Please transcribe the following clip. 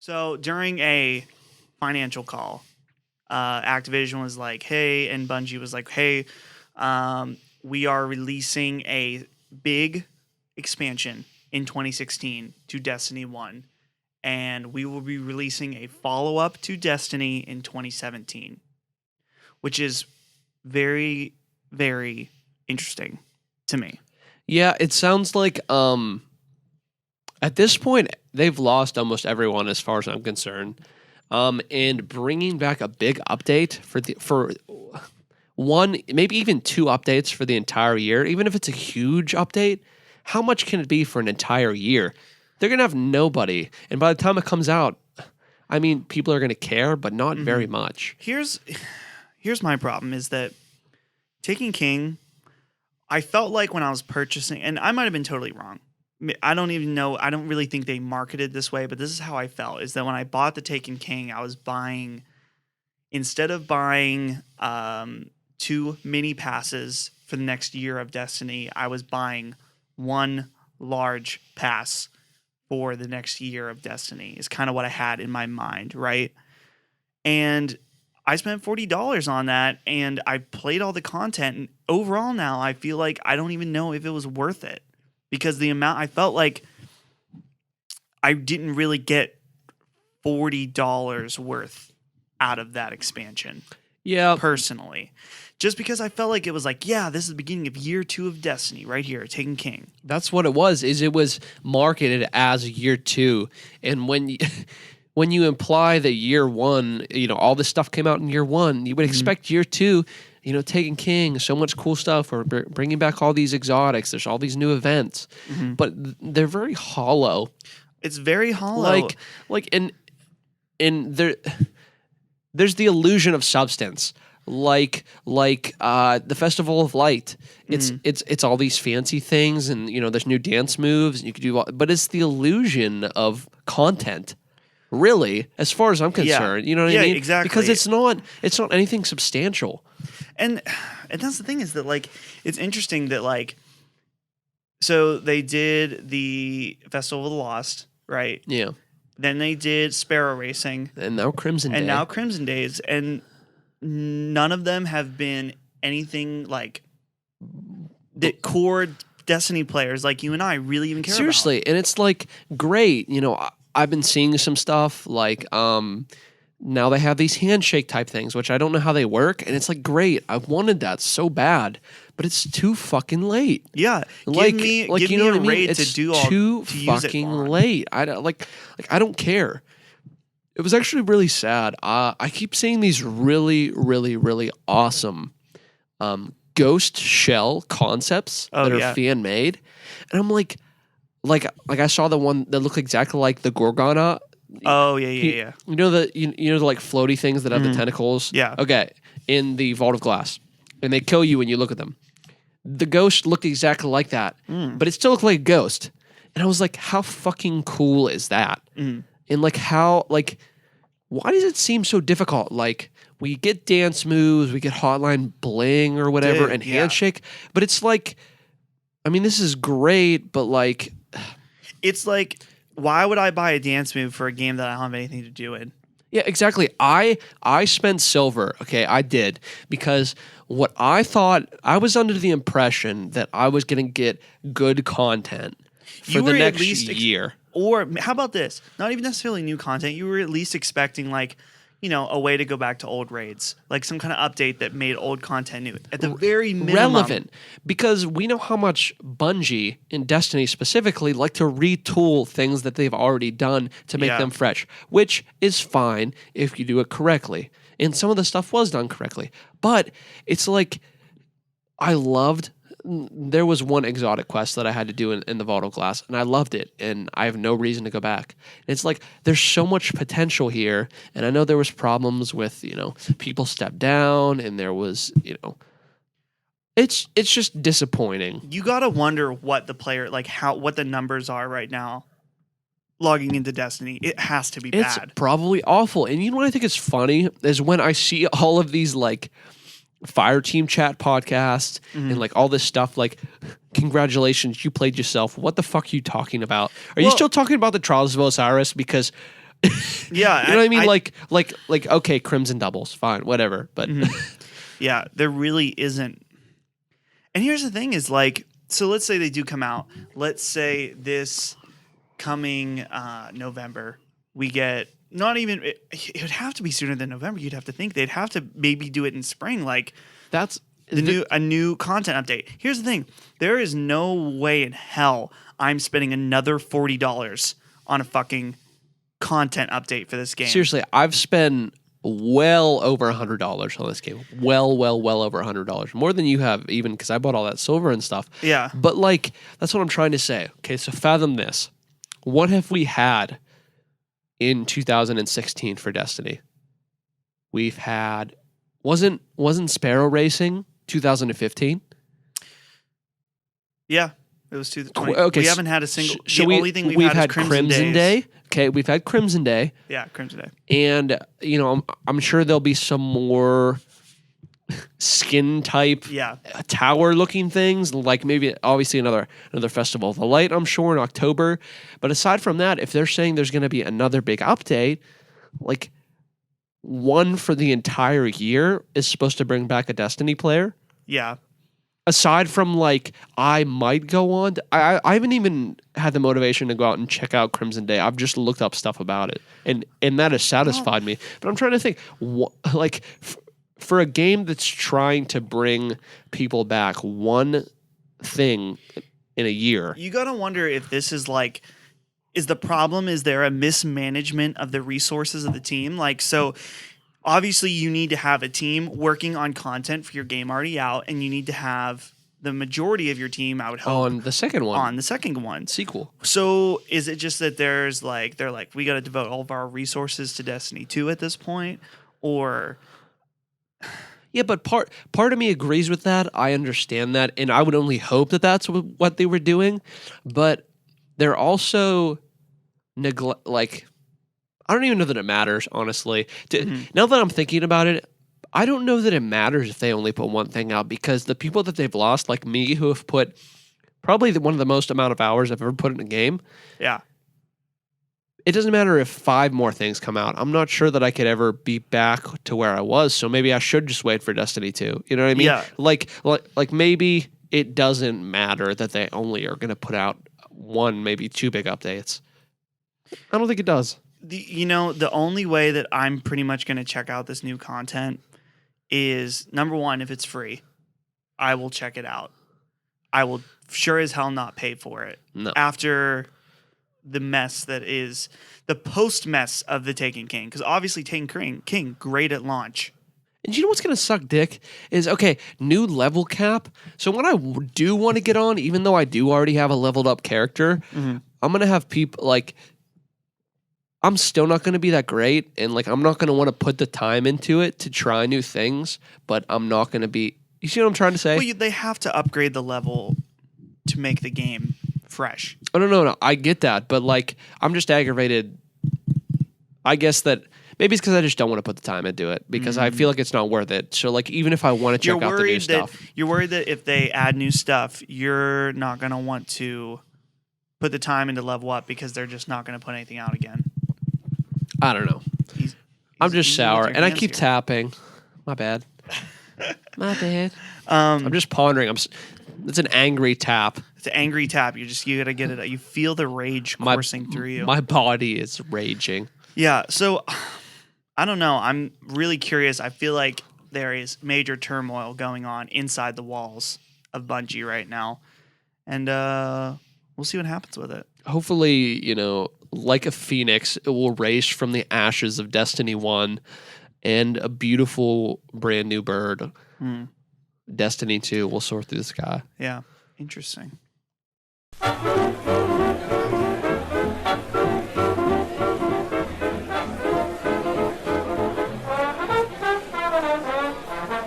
So during a financial call, Activision was like, "Hey," and Bungie was like, "Hey, we are releasing a big expansion in 2016 to Destiny 1, and we will be releasing a follow-up to Destiny in 2017," which is very, very interesting to me. Yeah, it sounds like at this point they've lost almost everyone as far as I'm concerned. And bringing back a big update for one, maybe even two updates for the entire year, even if it's a huge update, how much can it be for an entire year? They're gonna have nobody, and by the time it comes out, I mean, people are gonna care, but not very much. Here's my problem is that Taken King, I felt like when I was purchasing, and I might have been totally wrong. I don't even know. I don't really think they marketed this way, but this is how I felt, is that when I bought the Taken King, I was buying, instead of buying 2 mini passes for the next year of Destiny, I was buying 1 large pass for the next year of Destiny is kind of what I had in my mind, right? And I spent $40 on that, and I played all the content. And overall, now I feel like I don't even know if it was worth it, because the amount, I felt like I didn't really get $40 worth out of that expansion. Yeah, Personally, just because I felt like it was like, yeah, this is the beginning of year 2 of Destiny right here, Taken King. that's what it was. Is it was marketed as year 2, and when when you imply that year 1, all this stuff came out in year 1, you would expect year 2. Taken King, so much cool stuff. We're bringing back all these exotics. There's all these new events, but they're very hollow. It's very hollow. And there's the illusion of substance. Like the Festival of Light. It's all these fancy things, and there's new dance moves, and you can do but it's the illusion of content. Really, as far as I'm concerned, you know what I mean? Exactly. Because it's not anything substantial. And that's the thing, is that, like, it's interesting that, like, so they did the Festival of the Lost, right? Yeah. Then they did Sparrow Racing. And now Crimson Day. And now Crimson Days. And none of them have been anything like the core Destiny players like you and I really even care Seriously, about. and it's like, great. I've been seeing some stuff like now they have these handshake type things, which I don't know how they work, and it's like, great. I wanted that so bad, but it's too fucking late. Yeah, Like, give me you know what I a mean? raid It's to do all too to use it fucking on. late. I don't care. It was actually really sad. I keep seeing these really, really, really awesome ghost shell concepts that are fan made, and I'm like I saw the one that looked exactly like the Gorgona. Oh yeah. You know the like floaty things that have the tentacles. Yeah. Okay. In the Vault of Glass, and they kill you when you look at them. The ghost looked exactly like that, but it still looked like a ghost. And I was like, how fucking cool is that? And like, why does it seem so difficult? Like, we get dance moves, we get hotline bling or whatever, and handshake, but it's like, I mean, this is great, but like, it's like, why would I buy a dance move for a game that I don't have anything to do with? yeah, exactly. I spent silver. Okay, I did, because what I thought, I was under the impression that I was going to get good content for the next year. Or how about this? Not even necessarily new content. You were at least expecting, like, a way to go back to old raids, like some kind of update that made old content new. At the very minimum, relevant, because we know how much Bungie in Destiny specifically like to retool things that they've already done to make them fresh, which is fine if you do it correctly. And some of the stuff was done correctly, but it's like, there was one exotic quest that I had to do in the Vault of Glass, and I loved it, and I have no reason to go back. And it's like, there's so much potential here, and I know there was problems with, people stepped down, and there was, it's just disappointing. You gotta wonder what the player, like, what the numbers are right now logging into Destiny. It has to be It's bad. probably awful. And you know what I think is funny is when I see all of these, like, Fire Team Chat podcast and like all this stuff, like, congratulations, you played yourself. What the fuck are you talking about? Are you still talking about the Trials of Osiris? Because Yeah, You know what I mean? Like okay, Crimson doubles, fine, whatever. But yeah, there really isn't. And here's the thing: is like, so let's say they do come out. Let's say this coming November, we get not even. It would have to be sooner than November. You'd have to think they'd have to maybe do it in spring, like that's a new content update. Here's the thing: there is no way in hell I'm spending another $40 on a fucking content update for this game. seriously. I've spent well over $100 on this game. Well over $100, more than you have, even because I bought all that silver and stuff. Yeah. But like, that's what I'm trying to say. Okay, so fathom this: what have we had in 2016 for Destiny? We've had wasn't Sparrow Racing 2015? Yeah. It was 2020. Okay, we haven't had a single. So the only thing we've had is Crimson Day. Okay, we've had Crimson Day. Yeah, Crimson Day. And you know, I'm sure there'll be some more skin type tower looking things, like maybe obviously another Festival of the Light, I'm sure, in October. But aside from that, if they're saying there's going to be another big update, like one for the entire year is supposed to bring back a Destiny player. Yeah. Aside from like, I might go on. I haven't even had the motivation to go out and check out Crimson Day. I've just looked up stuff about it, and that has satisfied me. But I'm trying to think, like, for a game that's trying to bring people back, one thing in a year, you gotta wonder if this is like, is the problem? Is there a mismanagement of the resources of the team? Like, so. Obviously, you need to have a team working on content for your game already out, and you need to have the majority of your team, I would hope, on the second one sequel. So is it just that they're like, we got to devote all of our resources to Destiny 2 at this point, or? Yeah, but part of me agrees with that. I understand that, and I would only hope that that's what they were doing. But they're also like. I don't even know that it matters, honestly. Now that I'm thinking about it, I don't know that it matters if they only put one thing out, because the people that they've lost, like me, who have put probably one of the most amount of hours I've ever put in a game. Yeah. It doesn't matter if 5 more things come out. I'm not sure that I could ever be back to where I was, so maybe I should just wait for Destiny 2. You know what I mean? Yeah. Like maybe it doesn't matter that they only are going to put out 1, maybe 2 big updates. I don't think it does. The only way that I'm pretty much going to check out this new content is, number one, if it's free, I will check it out. I will sure as hell not pay for it. No. After the mess that is the post mess of the Taken King, because obviously Taken King, great at launch. And you know what's going to suck dick is, okay, new level cap. So when I do want to get on, even though I do already have a leveled up character, I'm going to have people like, I'm still not going to be that great, and like I'm not going to want to put the time into it to try new things, but I'm not going to be. You see what I'm trying to say? Well, they have to upgrade the level to make the game fresh. Oh no, I get that, but like I'm just aggravated. I guess that maybe it's because I just don't want to put the time into it, because I feel like it's not worth it. So like even if I want to check out the new stuff, you're worried that if they add new stuff, you're not going to want to put the time into level up because they're just not going to put anything out again. I don't know. I'm just sour, and I keep tapping. My bad. My bad. I'm just pondering. It's an angry tap. It's an angry tap. You gotta get it. You feel the rage coursing through you. My body is raging. Yeah. So I don't know. I'm really curious. I feel like there is major turmoil going on inside the walls of Bungie right now, and we'll see what happens with it. Hopefully, like a phoenix, it will rise from the ashes of Destiny 1 and a beautiful brand new bird. Destiny 2 will soar through the sky. Yeah. Interesting.